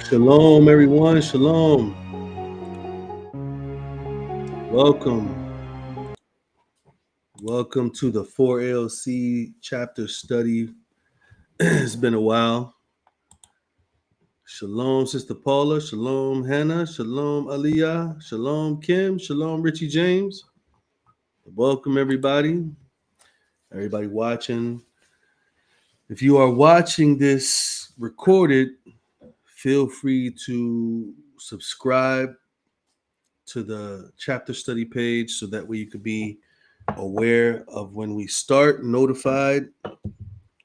Shalom, everyone. Shalom. Welcome. Welcome to the 4LC chapter study. It's been a while. Shalom, Sister Paula. Shalom, Hannah. Shalom, Aliyah. Shalom, Kim. Shalom, Richie James. Welcome, everybody. Everybody watching. If you are watching this recorded, feel free to subscribe to the chapter study page so that way you could be aware of when we start, notified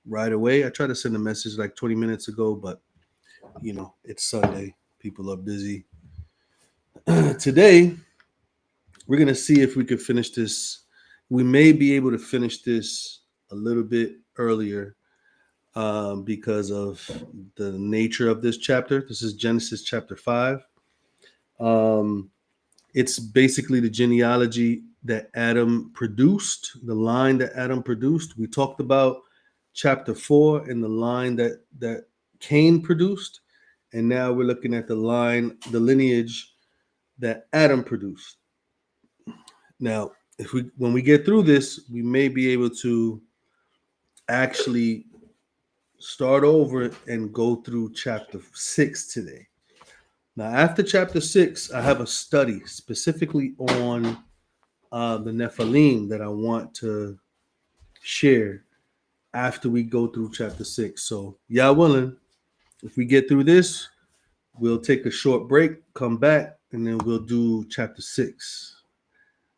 right away. I tried to send a message like 20 minutes ago, but it's Sunday. People are busy. Today, we're going to see if we could finish this. We may be able to finish this a little bit earlier because of the nature of this chapter. This is Genesis chapter 5. It's basically the genealogy that Adam produced, the line that Adam produced. We talked about chapter 4 and the line that Cain produced, and now we're looking at the lineage that Adam produced. Now, when we get through this, we may be able to actually start over and go through chapter 6 today. Now, after chapter 6, I have a study specifically on the Nephilim that I want to share after we go through chapter 6. So, Yah willing, if we get through this, we'll take a short break, come back, and then we'll do chapter 6.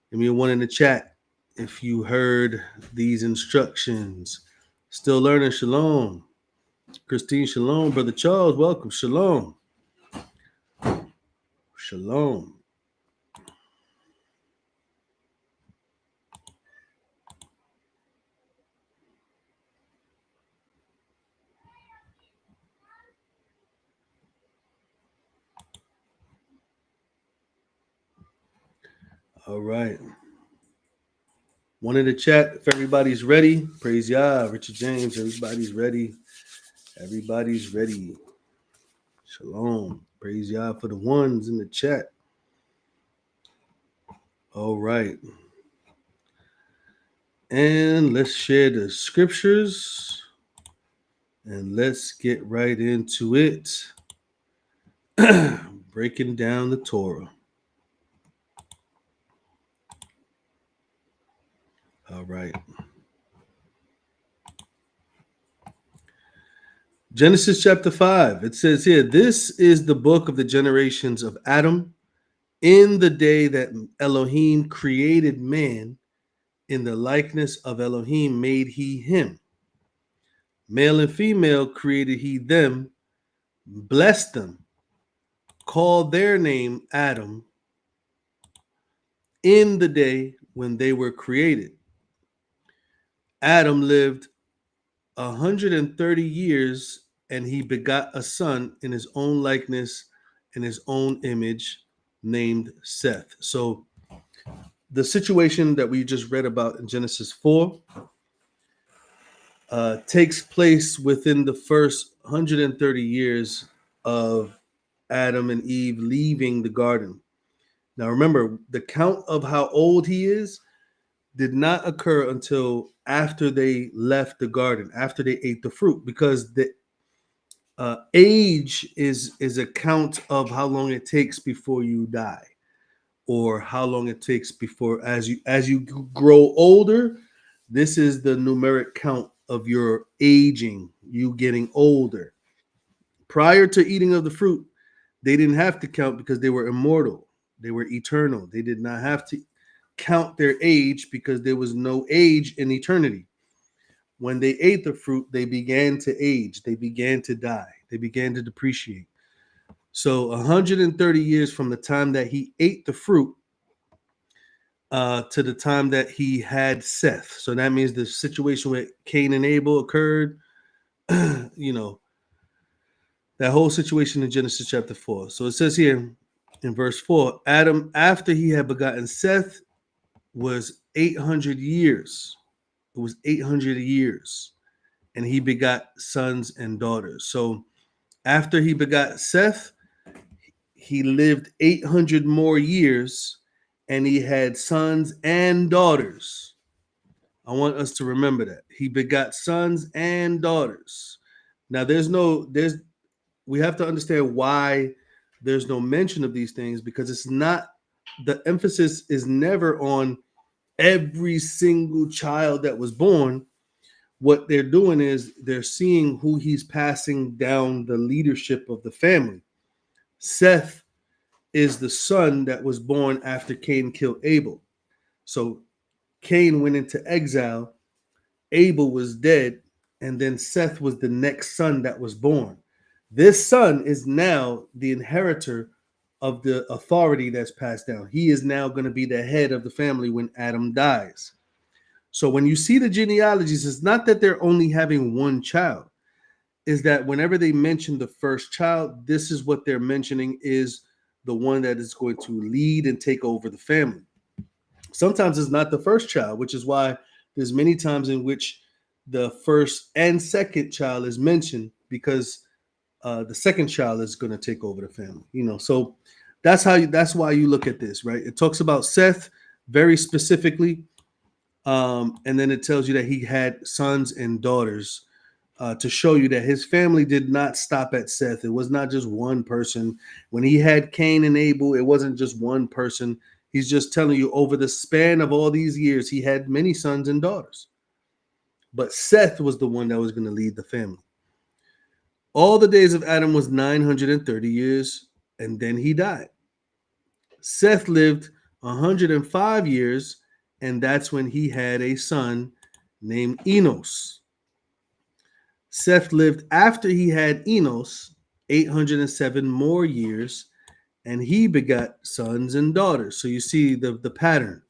Give me a one in the chat if you heard these instructions. Still learning, shalom. Christine, shalom. Brother Charles, welcome. Shalom. Shalom. All right. One in the chat if everybody's ready. Praise Yah. Richard James, everybody's ready. Everybody's ready. Shalom. Praise Yah for the ones in the chat. All right. And let's share the scriptures. And let's get right into it. Breaking down the Torah. All right. Genesis chapter 5. It says here, this is the book of the generations of Adam. In the day that Elohim created man, in the likeness of Elohim made he him. Male and female created he them, blessed them, called their name Adam, in the day when they were created. Adam lived 130 years, and he begot a son in his own likeness, in his own image, named Seth. So the situation that we just read about in Genesis 4 takes place within the first 130 years of Adam and Eve leaving the garden. Now remember, the count of how old he is did not occur until after they left the garden, after they ate the fruit, because the age is a count of how long it takes before you die, or how long it takes before as you grow older. This is the numeric count of your aging, you getting older. Prior to eating of the fruit, they didn't have to count because they were immortal, they were eternal. They did not have to count their age because there was no age in eternity. When they ate the fruit, they began to age, they began to die, they began to depreciate. So 130 years from the time that he ate the fruit to the time that he had Seth. So that means the situation with Cain and Abel occurred, that whole situation in Genesis chapter 4. So it says here in verse 4, Adam, after he had begotten Seth, was 800 years. It was 800 years. And he begot sons and daughters. So After he begot Seth, he lived 800 more years, and he had sons and daughters. I want us to remember that. He begot sons and daughters. Now we have to understand why there's no mention of these things, because it's not, the emphasis is never on every single child that was born. What they're doing is they're seeing who he's passing down the leadership of the family. Seth is the son that was born after Cain killed Abel. So Cain went into exile, Abel was dead, and then Seth was the next son that was born. This son is now the inheritor of the authority that's passed down. He is now going to be the head of the family when Adam dies. So when you see the genealogies, it's not that they're only having one child. Is that whenever they mention the first child, this is what they're mentioning is the one that is going to lead and take over the family. Sometimes it's not the first child, which is why there's many times in which the first and second child is mentioned, because the second child is going to take over the family. So that's why you look at this, right? It talks about Seth very specifically, and then it tells you that he had sons and daughters, to show you that his family did not stop at Seth. It was not just one person. When he had Cain and Abel, it wasn't just one person. He's just telling you over the span of all these years, he had many sons and daughters. But Seth was the one that was going to lead the family. All the days of Adam was 930 years, and then he died. Seth lived 105 years, and that's when he had a son named Enos. Seth lived after he had Enos 807 more years, and he begot sons and daughters. So you see the pattern.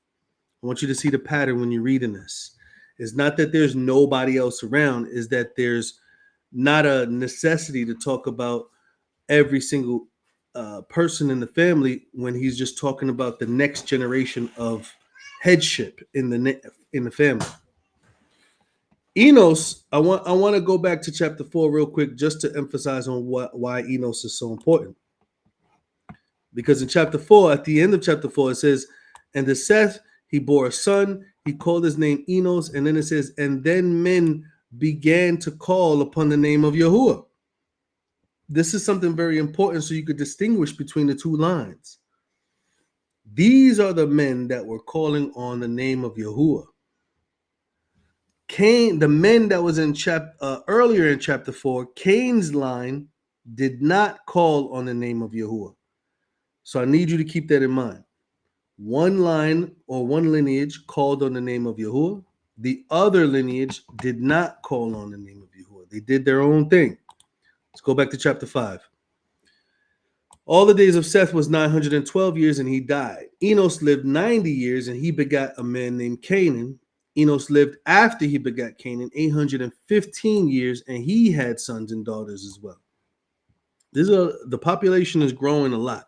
I want you to see the pattern when you're reading this. It's not that there's nobody else around, is that there's not a necessity to talk about every single person in the family when he's just talking about the next generation of headship in the family. Enos, I want to go back to chapter 4 real quick just to emphasize on why Enos is so important. Because in chapter 4, at the end of chapter 4, it says, and to Seth he bore a son, he called his name Enos, and then it says, and then men began to call upon the name of Yahuwah. This is something very important so you could distinguish between the two lines. These are the men that were calling on the name of Yahuwah. Cain, the men that was in earlier in chapter 4, Cain's line did not call on the name of Yahuwah. So I need you to keep that in mind. One line or one lineage called on the name of Yahuwah. The other lineage did not call on the name of Yahuwah. They did their own thing. Let's go back to chapter 5. All the days of Seth was 912 years, and he died. Enos lived 90 years, and he begot a man named Canaan. Enos lived after he begot Canaan 815 years, and he had sons and daughters as well. The population is growing a lot.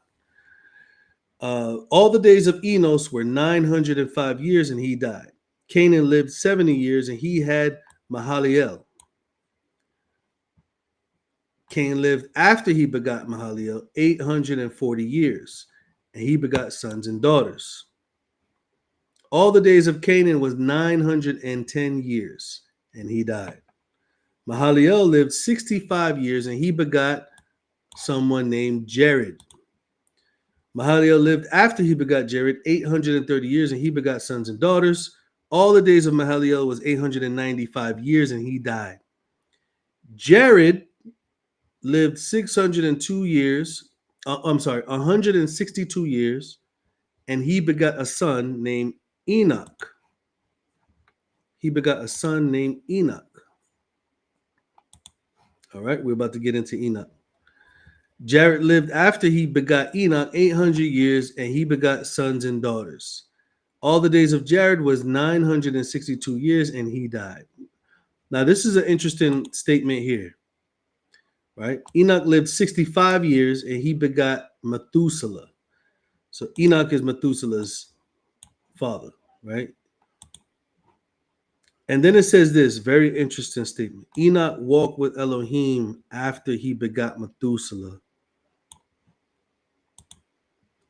All the days of Enos were 905 years, and he died. Canaan lived 70 years, and he had Mahalalel. Cain lived after he begot Mahalalel 840 years, and he begot sons and daughters. All the days of Canaan was 910 years, and he died. Mahalalel lived 65 years, and he begot someone named Jared. Mahalalel lived after he begot Jared 830 years, and he begot sons and daughters. All the days of Mahalalel was 895 years, and he died. Jared lived 602 years. 162 years, and he begot a son named Enoch. He begot a son named Enoch. All right, we're about to get into Enoch. Jared lived after he begot Enoch 800 years, and he begot sons and daughters. All the days of Jared was 962 years, and he died. Now, this is an interesting statement here, right? Enoch lived 65 years, and he begot Methuselah. So Enoch is Methuselah's father, right? And then it says this very interesting statement. Enoch walked with Elohim after he begot Methuselah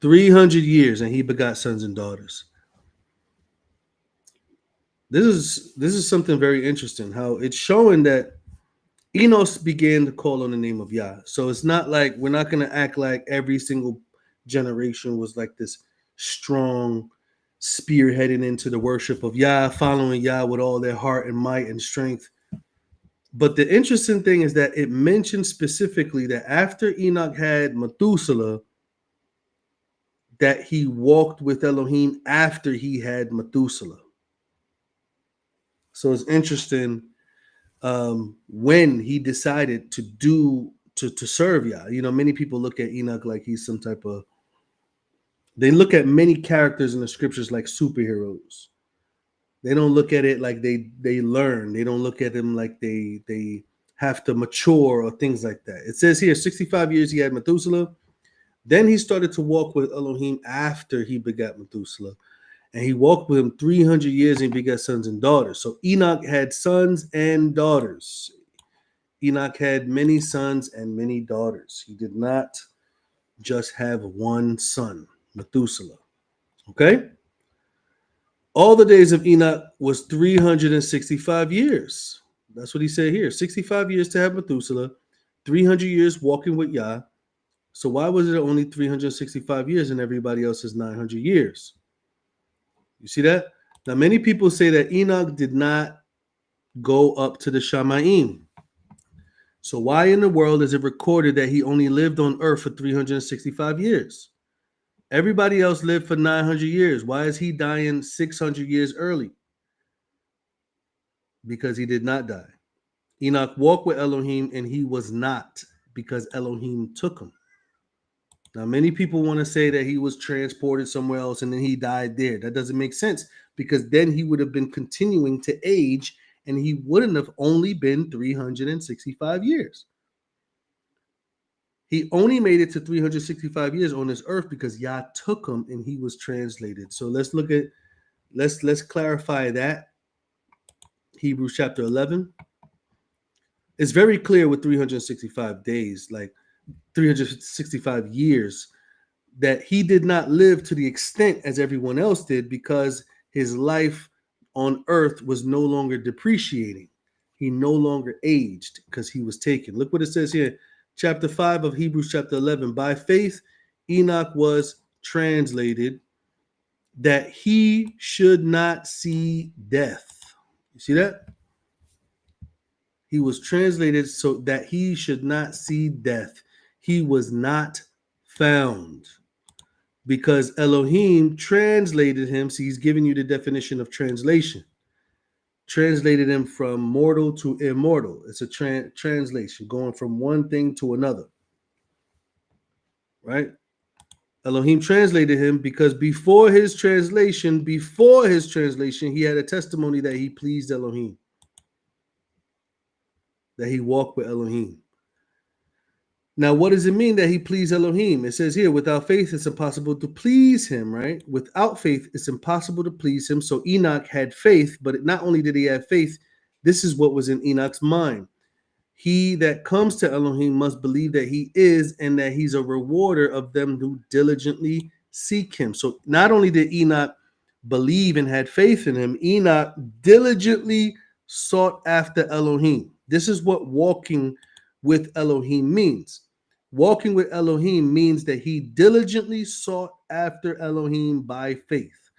300 years, and he begot sons and daughters. This is something very interesting. How it's showing that Enos began to call on the name of Yah. So it's not like we're not going to act like every single generation was like this strong spearheading into the worship of Yah, following Yah with all their heart and might and strength. But the interesting thing is that it mentions specifically that after Enoch had Methuselah, that he walked with Elohim after he had Methuselah. So it's interesting when he decided to serve Yah. You know, many people look at Enoch like he's some type of. They look at many characters in the scriptures like superheroes. They don't look at it like they learn. They don't look at them like they have to mature or things like that. It says here, 65 years he had Methuselah. Then he started to walk with Elohim after he begat Methuselah. And he walked with him 300 years and begat sons and daughters. So Enoch had sons and daughters. Enoch had many sons and many daughters. He did not just have one son, Methuselah. Okay? All the days of Enoch was 365 years. That's what he said here. 65 years to have Methuselah, 300 years walking with Yah. So why was it only 365 years and everybody else is 900 years? You see that? Now, many people say that Enoch did not go up to the Shamayim. So why in the world is it recorded that he only lived on earth for 365 years? Everybody else lived for 900 years. Why is he dying 600 years early? Because he did not die. Enoch walked with Elohim and he was not, because Elohim took him. Now, many people want to say that he was transported somewhere else and then he died there. That doesn't make sense, because then he would have been continuing to age and he wouldn't have only been 365 years. He only made it to 365 years on this earth because Yah took him and he was translated. So let's clarify that. Hebrews chapter 11. It's very clear with 365 days, like 365 years, that he did not live to the extent as everyone else did, because his life on earth was no longer depreciating. He no longer aged because he was taken. Look what it says here. Chapter 5 of Hebrews chapter 11. By faith, Enoch was translated that he should not see death. You see that? He was translated so that he should not see death. He was not found, because Elohim translated him. See, he's giving you the definition of translation. Translated him from mortal to immortal. It's a translation, going from one thing to another. Right? Elohim translated him because before his translation, he had a testimony that he pleased Elohim, that he walked with Elohim. Now, what does it mean that he pleased Elohim? It says here, without faith, it's impossible to please him, right? Without faith, it's impossible to please him. So Enoch had faith, but not only did he have faith, this is what was in Enoch's mind. He that comes to Elohim must believe that he is, and that he's a rewarder of them who diligently seek him. So not only did Enoch believe and had faith in him, Enoch diligently sought after Elohim. This is what walking with Elohim means. Walking with Elohim means that he diligently sought after Elohim by faith.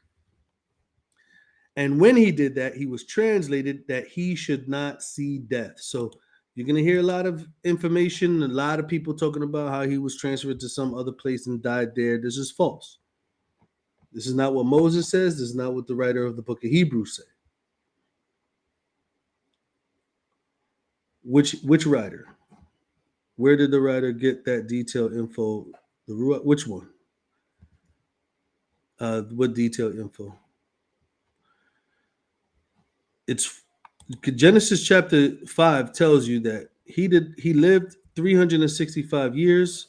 And when he did that, he was translated that he should not see death. So you're going to hear a lot of information, a lot of people talking about how he was transferred to some other place and died there. This is false. This is not what Moses says. This is not what the writer of the book of Hebrews said. Which writer? Where did the writer get that detailed info? Which one? What detailed info? It's Genesis chapter 5 tells you that he lived 365 years.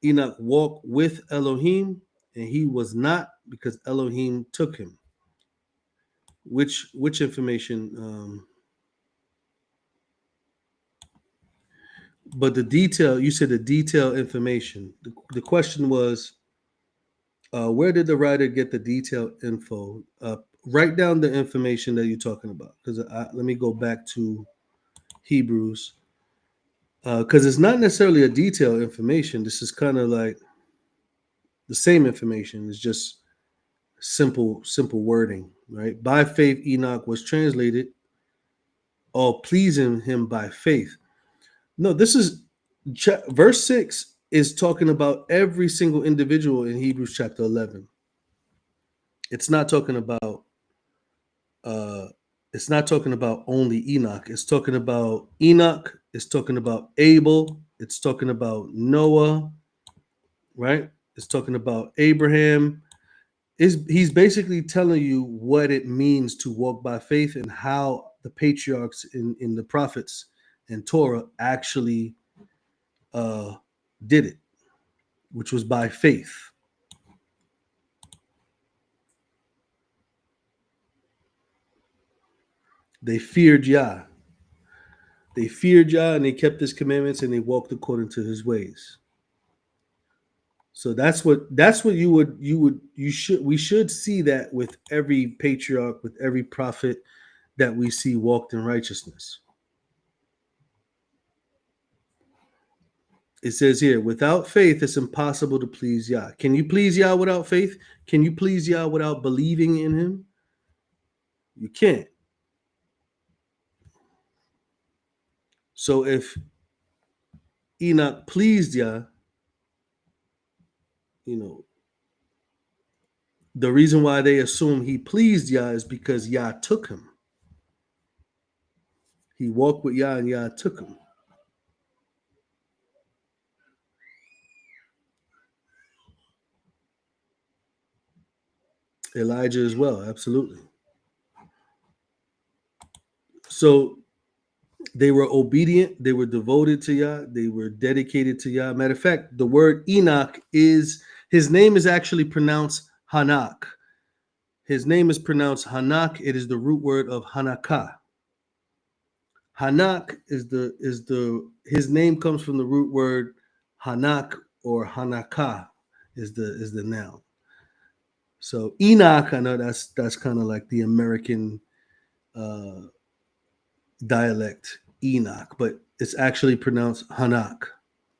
Enoch walked with Elohim, and he was not, because Elohim took him. Which information? But the detail, you said the detail information. The question was, where did the writer get the detailed info? Write down the information that you're talking about. Because let me go back to Hebrews. Because it's not necessarily a detailed information. This is kind of like the same information. It's just simple wording, right? By faith, Enoch was translated, all pleasing him by faith. No, this is verse 6 is talking about every single individual in Hebrews chapter 11. It's not talking about only Enoch. It's talking about Enoch, it's talking about Abel, it's talking about Noah, right? It's talking about Abraham. He's basically telling you what it means to walk by faith and how the patriarchs in the prophets and Torah actually did it, which was by faith. They feared Yah. They feared Yah and they kept his commandments and they walked according to his ways. So we should see that with every patriarch, with every prophet that we see walked in righteousness. It says here, without faith, it's impossible to please Yah. Can you please Yah without faith? Can you please Yah without believing in him? You can't. So if Enoch pleased Yah, the reason why they assume he pleased Yah is because Yah took him. He walked with Yah and Yah took him. Elijah as well, absolutely. So they were obedient, they were devoted to Yah, they were dedicated to Yah. Matter of fact, the word Enoch his name is actually pronounced Hanak. His name is pronounced Hanak. It is the root word of Hanakah. Hanak his name comes from the root word Hanak or Hanakah is the noun. So Enoch, I know that's kind of like the American dialect, Enoch, but it's actually pronounced Hanak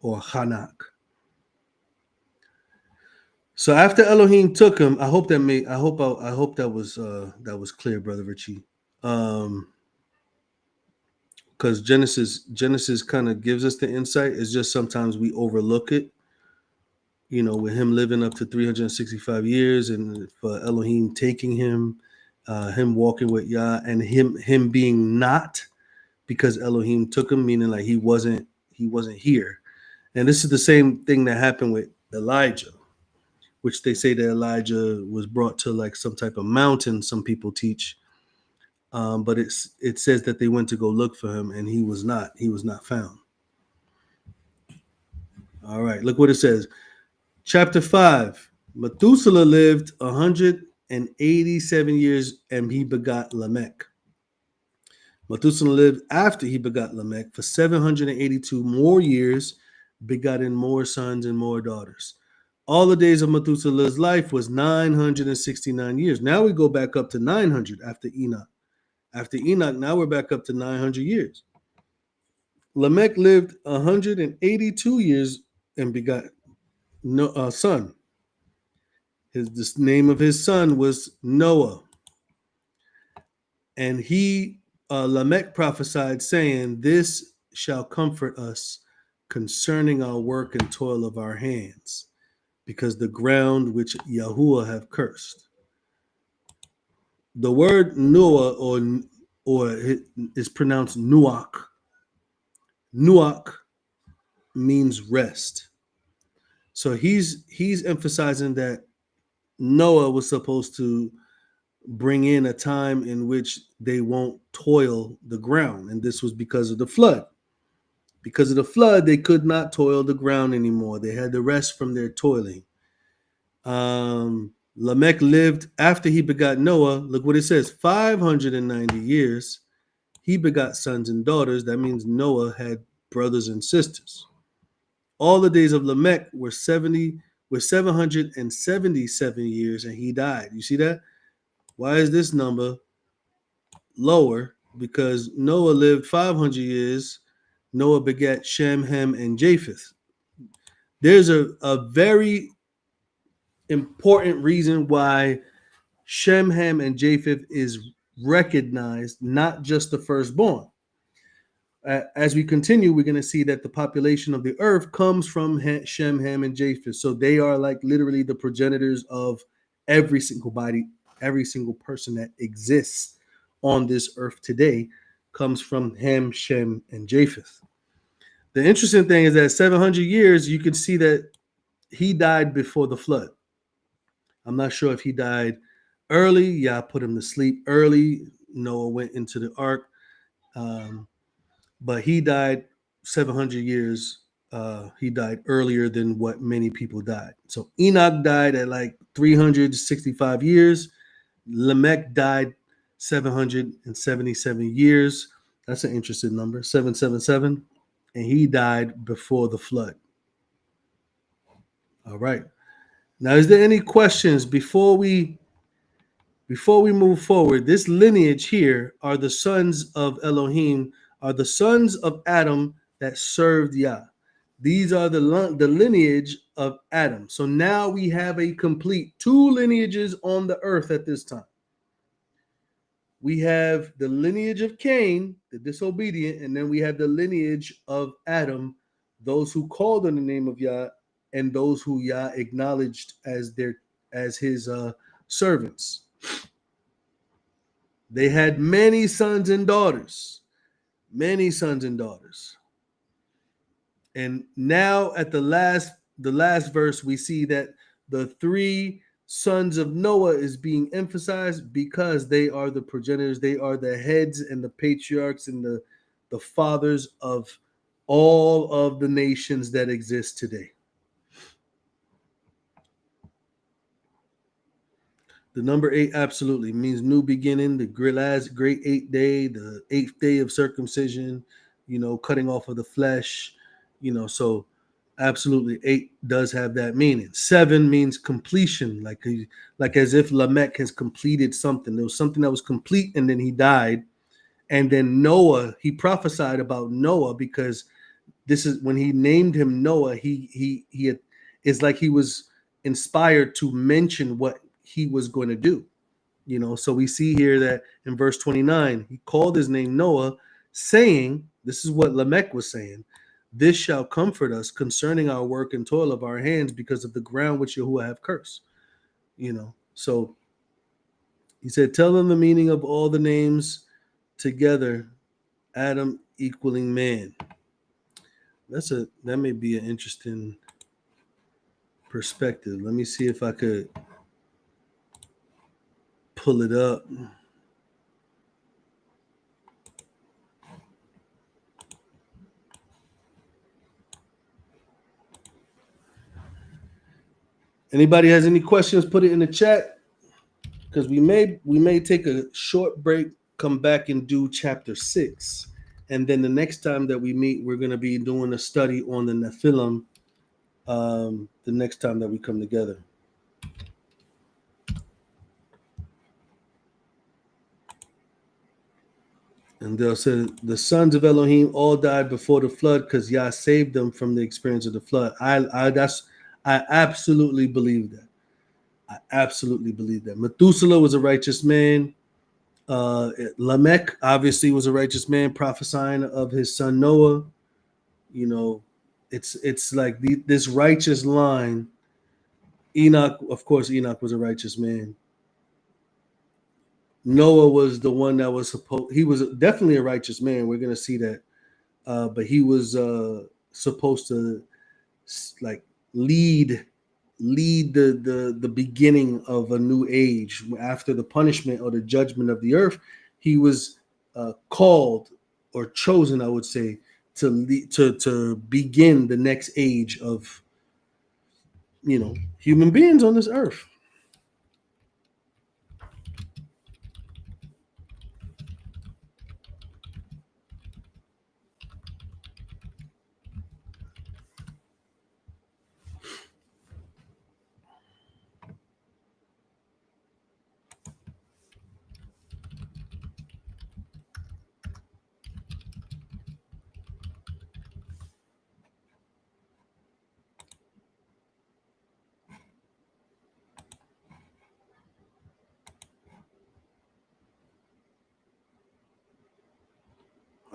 or Hanak. So after Elohim took him, I hope that was clear, Brother Richie. Because Genesis kind of gives us the insight. It's just sometimes we overlook it. With him living up to 365 years, and for Elohim taking him, him walking with Yah, and him being not, because Elohim took him, meaning like he wasn't here. And this is the same thing that happened with Elijah, which they say that Elijah was brought to like some type of mountain. Some people teach, but it says that they went to go look for him, and he was not found. All right, look what it says. Chapter 5, Methuselah lived 187 years and he begot Lamech. Methuselah lived after he begot Lamech for 782 more years, begotten more sons and more daughters. All the days of Methuselah's life was 969 years. Now we go back up to 900 after Enoch. After Enoch, now we're back up to 900 years. Lamech lived 182 years and begot son. The name of his son was Noah. And Lamech prophesied, saying, "This shall comfort us concerning our work and toil of our hands, because the ground which Yahuwah have cursed." The word Noah or is pronounced Nuach. Nuach means rest. So he's emphasizing that Noah was supposed to bring in a time in which they won't toil the ground. And this was because of the flood. Because of the flood, they could not toil the ground anymore. They had to rest from their toiling. Lamech lived after he begot Noah. Look what it says, 590 years. He begot sons and daughters. That means Noah had brothers and sisters. All the days of Lamech were 777 years, and he died. You see that? Why is this number lower? Because Noah lived 500 years. Noah begat Shem, Ham, and Japheth. There's a very important reason why Shem, Ham, and Japheth is recognized, not just the firstborn. As we continue, we're going to see that the population of the earth comes from Shem, Ham, and Japheth. So they are like literally the progenitors of every single body, every single person that exists on this earth today comes from Ham, Shem, and Japheth. The interesting thing is that 700 years, you can see that he died before the flood. I'm not sure if he died early. Yah put him to sleep early. Noah went into the ark. But he died 700 years. He died earlier than what many people died. So Enoch died at like 365 years. Lamech died 777 years. That's an interesting number, 777. And he died before the flood. All right. Now, is there any questions before we move forward? This lineage here are the sons of Elohim, are the sons of Adam that served Yah. These are the lineage of Adam. So now we have a complete 2 lineages on the earth at this time. We have the lineage of Cain, the disobedient, and then we have the lineage of Adam, those who called on the name of Yah, and those who Yah acknowledged as his servants. They had many sons and daughters. Many sons and daughters. And now at the last verse, we see that the 3 sons of Noah is being emphasized because they are the progenitors, they are the heads and the patriarchs and the fathers of all of the nations that exist today. The number 8 absolutely means new beginning, the great 8th day, the 8th day of circumcision, cutting off of the flesh, so absolutely 8 does have that meaning. 7 means completion, like as if Lamech has completed something. There was something that was complete and then he died. And then Noah, he prophesied about Noah because this is when he named him Noah, it's like he was inspired to mention what he was going to do. So we see here that in verse 29, he called his name Noah, saying, this is what Lamech was saying, this shall comfort us concerning our work and toil of our hands because of the ground which Yahuwah have cursed. So he said, tell them the meaning of all the names together, Adam equaling man. That may be an interesting perspective. Let me see if I could pull it up. Anybody has any questions, put it in the chat, because we may take a short break, come back and do chapter 6. And then the next time that we meet, we're going to be doing a study on the Nephilim the next time that we come together. And they'll say the sons of Elohim all died before the flood because Yah saved them from the experience of the flood. I absolutely believe that. I absolutely believe that. Methuselah was a righteous man. Lamech obviously was a righteous man, prophesying of his son Noah. It's like this righteous line. Enoch, of course, Enoch was a righteous man. Noah was the one that was he was definitely a righteous man. We're going to see that. But he was supposed to like lead the beginning of a new age. After the punishment or the judgment of the earth, he was called or chosen, I would say, to begin the next age of human beings on this earth.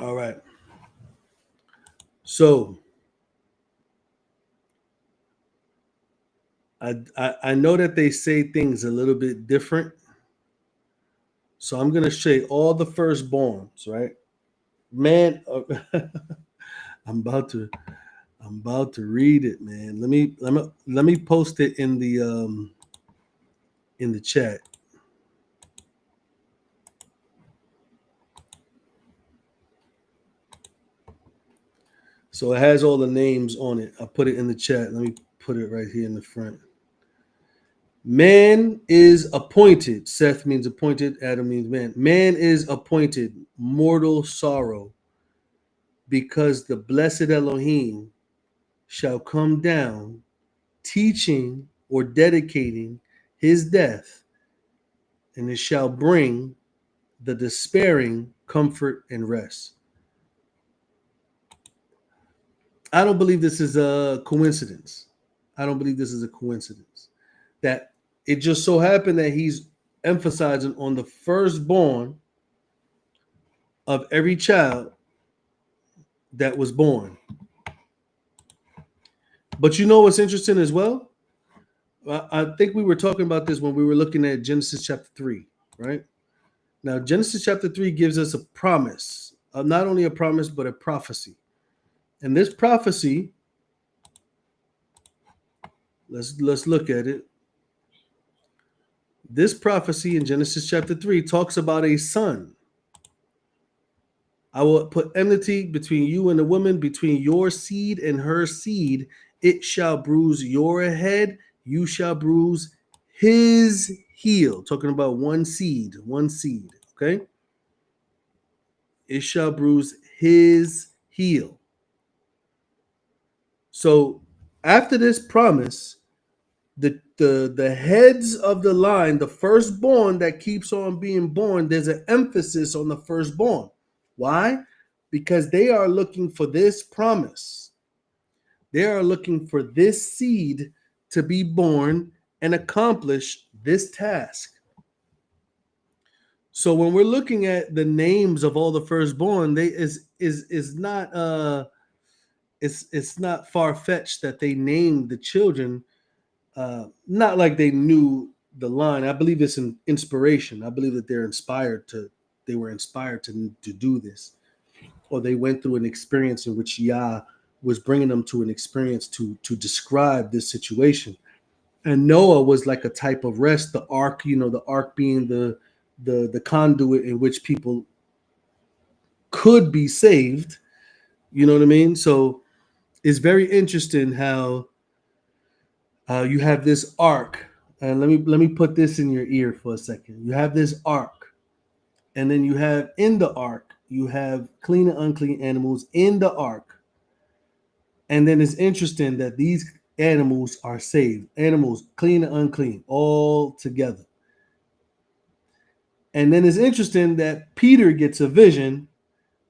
All right. So I know that they say things a little bit different. So I'm gonna say all the firstborns, right? Man, I'm about to I'm about to read it, man. Let me post it in the chat. So it has all the names on it. I put it in the chat. Let me put it right here in the front. Man is appointed. Seth means appointed. Adam means man. Man is appointed mortal sorrow because the blessed Elohim shall come down teaching or dedicating his death, and it shall bring the despairing comfort and rest. I don't believe this is a coincidence. I don't believe this is a coincidence. That it just so happened that he's emphasizing on the firstborn of every child that was born. But you know what's interesting as well? I think we were talking about this when we were looking at Genesis chapter 3, right? Now, Genesis chapter 3 gives us a promise, not only a promise, but a prophecy. And this prophecy, let's look at it. This prophecy in Genesis chapter 3 talks about a son. I will put enmity between you and the woman, between your seed and her seed. It shall bruise your head, you shall bruise his heel. Talking about one seed, okay? It shall bruise his heel. So after this promise, the heads of the line, the firstborn that keeps on being born, there's an emphasis on the firstborn. Why? Because they are looking for this promise. They are looking for this seed to be born and accomplish this task. So when we're looking at the names of all the firstborn, they is not it's not far-fetched that they named the children not like they knew the line. I believe it's an inspiration. I believe that they were inspired to do this, or they went through an experience in which Yah was bringing them to an experience to describe this situation. And Noah was like a type of rest. The ark, the ark being the conduit in which people could be saved. You know what I mean? So it's very interesting how you have this ark, and let me put this in your ear for a second. You have this ark, and then you have in the ark, you have clean and unclean animals in the ark, and then it's interesting that these animals are saved. Animals, clean and unclean, all together. And then it's interesting that Peter gets a vision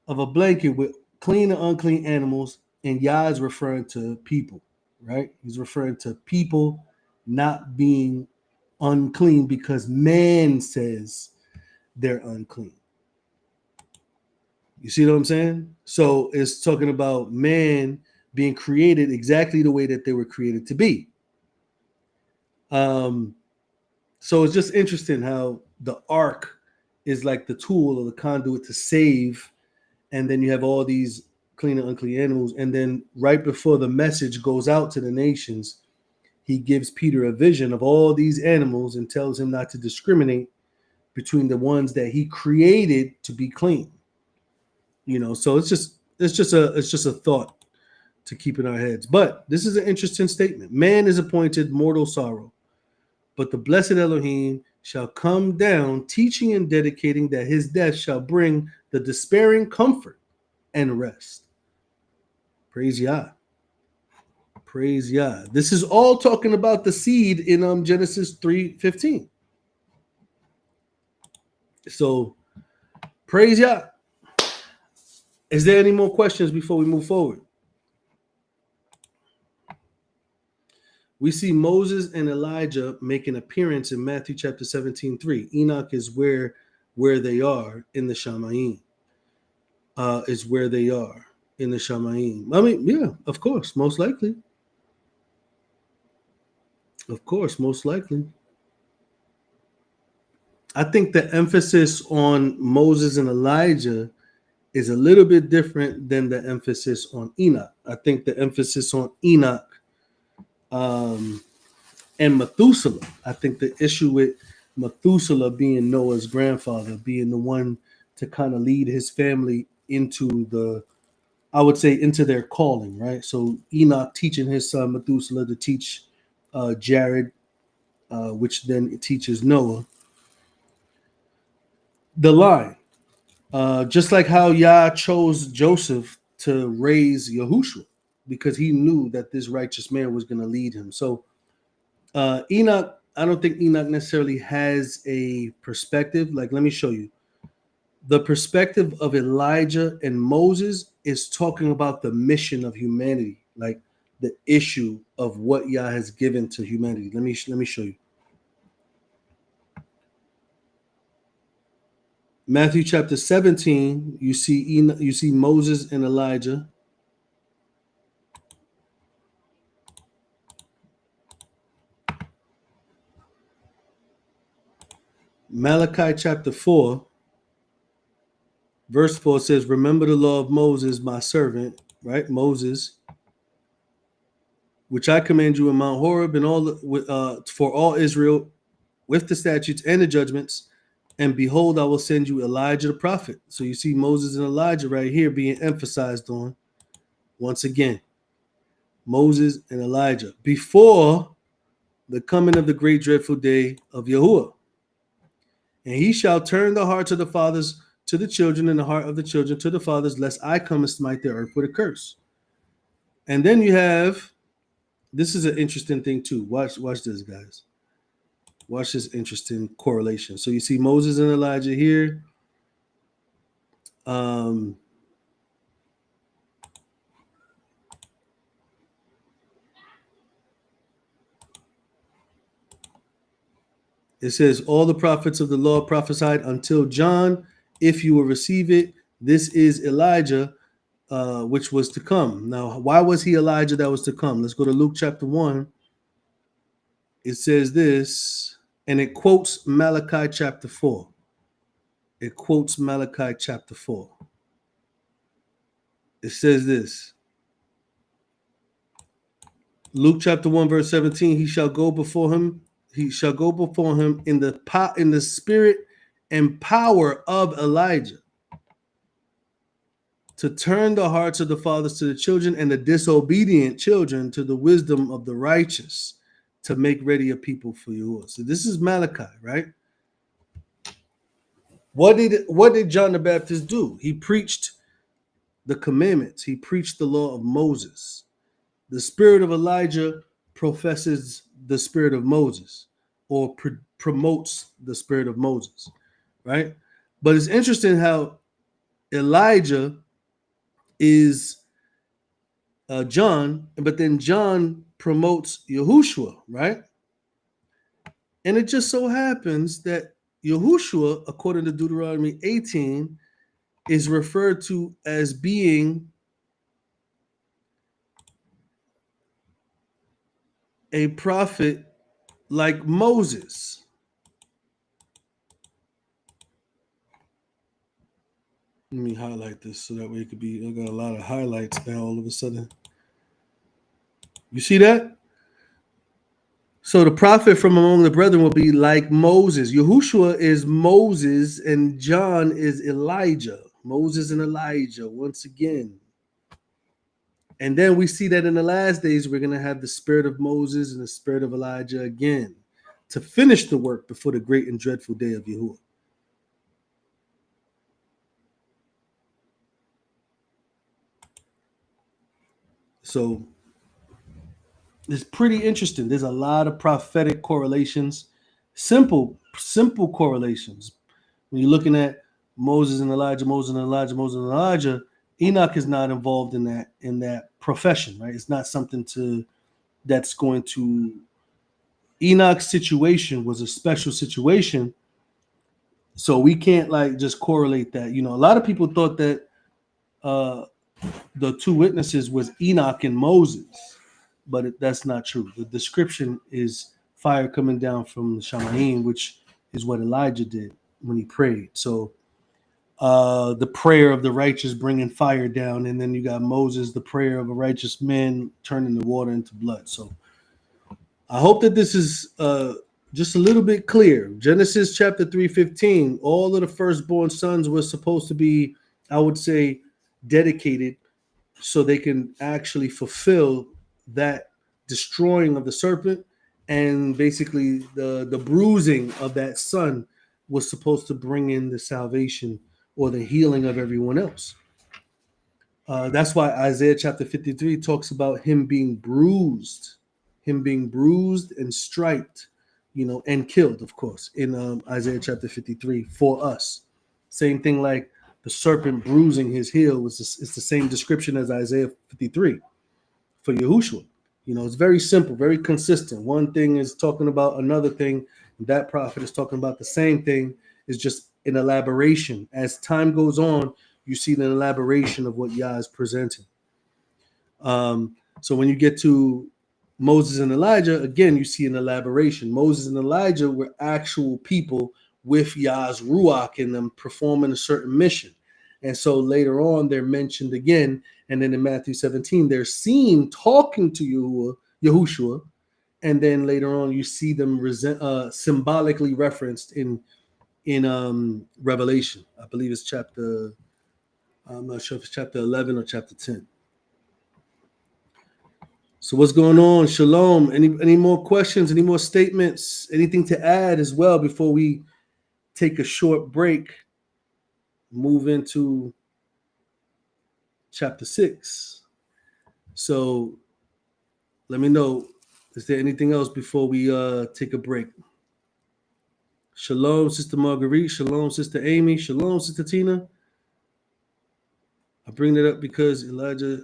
of a blanket with clean and unclean animals, and Yah is referring to people, right? He's referring to people not being unclean because man says they're unclean. You see what I'm saying? So it's talking about man being created exactly the way that they were created to be. So it's just interesting how the ark is like the tool or the conduit to save, and then you have all these clean and unclean animals, and then right before the message goes out to the nations, he gives Peter a vision of all these animals and tells him not to discriminate between the ones that he created to be clean. So it's just a thought to keep in our heads. But this is an interesting statement. Man is appointed mortal sorrow, but the blessed Elohim shall come down, teaching and dedicating that his death shall bring the despairing comfort and rest. Praise Yah. Praise Yah. This is all talking about the seed in Genesis 3:15. So praise Yah. Is there any more questions before we move forward? We see Moses and Elijah make an appearance in Matthew chapter 17:3. Enoch is where they are in the Shamayim. is where they are in the Shamayim. I mean, yeah, of course, most likely. Of course, most likely. I think the emphasis on Moses and Elijah is a little bit different than the emphasis on Enoch. I think the emphasis on Enoch and Methuselah, I think the issue with Methuselah being Noah's grandfather, being the one to kind of lead his family into the, I would say, into their calling, right? So Enoch teaching his son Methuselah to teach Jared, which then teaches Noah. The line, just like how Yah chose Joseph to raise Yahushua, because he knew that this righteous man was going to lead him. So Enoch, I don't think Enoch necessarily has a perspective. Like, let me show you. The perspective of Elijah and Moses is talking about the mission of humanity, like the issue of what Yah has given to humanity. Let me show you. Matthew chapter 17, you see Moses and Elijah. Malachi chapter 4, verse 4 says, remember the law of Moses, my servant, right? Moses, which I command you in Mount Horeb and for all Israel with the statutes and the judgments. And behold, I will send you Elijah the prophet. So you see Moses and Elijah right here being emphasized on once again. Moses and Elijah before the coming of the great dreadful day of Yahuwah. And he shall turn the hearts of the fathers to the children and the heart of the children to the fathers, lest I come and smite the earth with a curse. And then you have, this is an interesting thing too. Watch this, guys. Watch this interesting correlation. So you see Moses and Elijah here. It says, all the prophets of the law prophesied until John. If you will receive it, this is Elijah, which was to come. Now, why was he Elijah that was to come? Let's go to Luke chapter 1. It says this, and it quotes Malachi chapter 4. It quotes Malachi chapter 4. It says this. Luke chapter 1, verse 17, he shall go before him in the spirit and power of Elijah, to turn the hearts of the fathers to the children and the disobedient children to the wisdom of the righteous, to make ready a people for Yahuwah. So this is Malachi, right? What did John the Baptist do? He preached the commandments. He preached the law of Moses. The spirit of Elijah professes the spirit of Moses, or promotes the spirit of Moses, right? But it's interesting how Elijah is John, but then John promotes Yahushua, right? And it just so happens that Yahushua, according to Deuteronomy 18, is referred to as being a prophet like Moses. Let me highlight this so that way it could be, I got a lot of highlights now all of a sudden. You see that? So the prophet from among the brethren will be like Moses. Yahushua is Moses and John is Elijah. Moses and Elijah once again. And then we see that in the last days, we're going to have the spirit of Moses and the spirit of Elijah again to finish the work before the great and dreadful day of Yahuwah. So it's pretty interesting. There's a lot of prophetic correlations, simple correlations. When you're looking at Moses and Elijah, Moses and Elijah, Moses and Elijah, Enoch is not involved in that profession, right? It's not something that's going to. Enoch's situation was a special situation, so we can't like just correlate that. You know, a lot of people thought that the two witnesses was Enoch and Moses, but that's not true. The description is fire coming down from the Shamayim, which is what Elijah did when he prayed. So the prayer of the righteous bringing fire down, and then you got Moses, the prayer of a righteous man turning the water into blood. So I hope that this is just a little bit clear. Genesis chapter 3:15, all of the firstborn sons were supposed to be, I would say, dedicated so they can actually fulfill that destroying of the serpent, and basically the bruising of that son was supposed to bring in the salvation or the healing of everyone else. That's why Isaiah chapter 53 talks about him being bruised and striped, and killed, of course, in Isaiah chapter 53 for us. Same thing like the serpent bruising his heel it's the same description as Isaiah 53 for Yahushua. It's very simple, very consistent. One thing is talking about another thing. That prophet is talking about the same thing. It's just an elaboration. As time goes on, you see the elaboration of what Yah is presenting. So when you get to Moses and Elijah, again, you see an elaboration. Moses and Elijah were actual people with Yah's Ruach in them performing a certain mission. And so later on, they're mentioned again. And then in Matthew 17, they're seen talking to Yahushua. And then later on, you see them symbolically referenced in Revelation. I believe it's I'm not sure if it's chapter 11 or chapter 10. So what's going on? Shalom. Any more questions? Any more statements? Anything to add as well before we take a short break? Move into chapter 6. So let me know. Is there anything else before we take a break? Shalom, Sister Marguerite. Shalom, Sister Amy. Shalom, Sister Tina. I bring that up because Elijah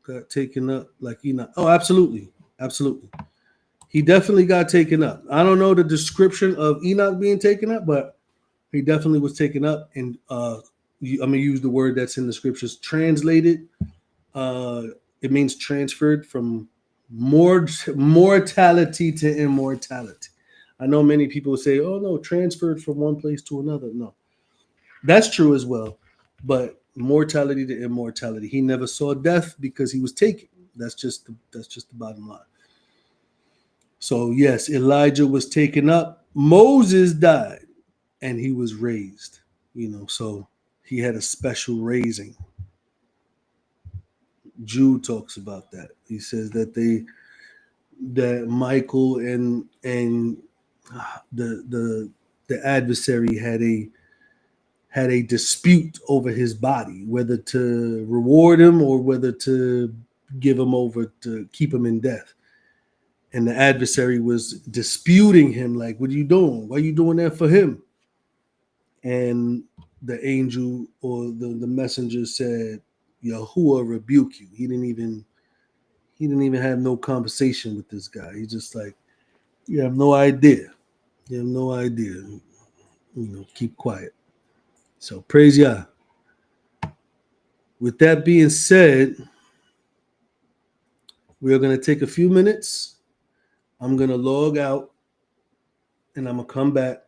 got taken up like Enoch. Oh, absolutely. Absolutely. He definitely got taken up. I don't know the description of Enoch being taken up, but he definitely was taken up. And I'm going to use the word that's in the scriptures. Translated, it means transferred from mortality to immortality. I know many people say, oh, no, transferred from one place to another. No, that's true as well. But mortality to immortality. He never saw death because he was taken. That's just the bottom line. So yes, Elijah was taken up. Moses died and he was raised, so he had a special raising. Jude talks about that. He says that Michael and the adversary had a dispute over his body, whether to reward him or whether to give him over to keep him in death. And the adversary was disputing him, like, what are you doing? Why are you doing that for him? And the angel or the messenger said, Yahuwah rebuke you. He didn't even have no conversation with this guy. He's just like, you have no idea. You have no idea. Keep quiet. So praise Yah. With that being said, we are going to take a few minutes. I'm going to log out and I'm going to come back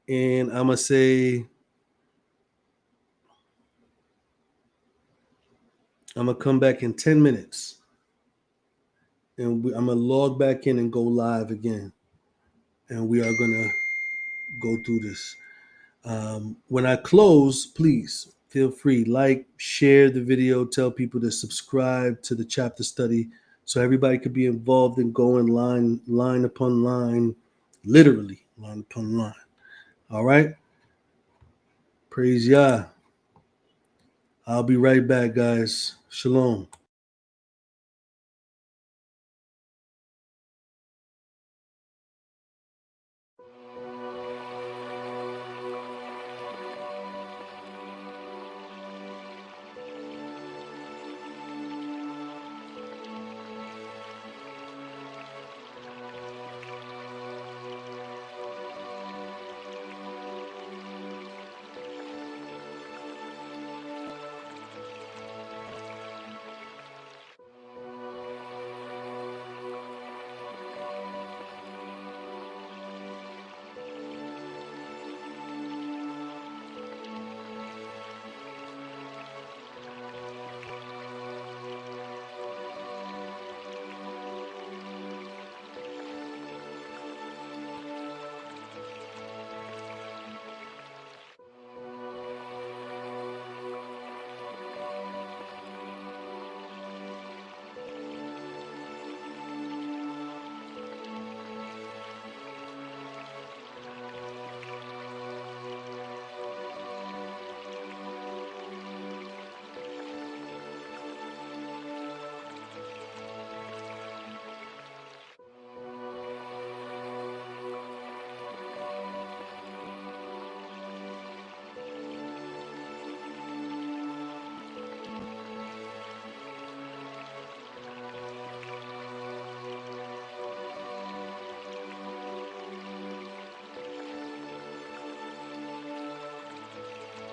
and I'm going to say, I'm going to come back in 10 minutes. And I'm going to log back in and go live again. And we are going to go through this. When I close, please feel free, share the video, tell people to subscribe to the chapter study so everybody could be involved in going line upon line, literally line upon line. All right? Praise Yah. I'll be right back, guys. Shalom.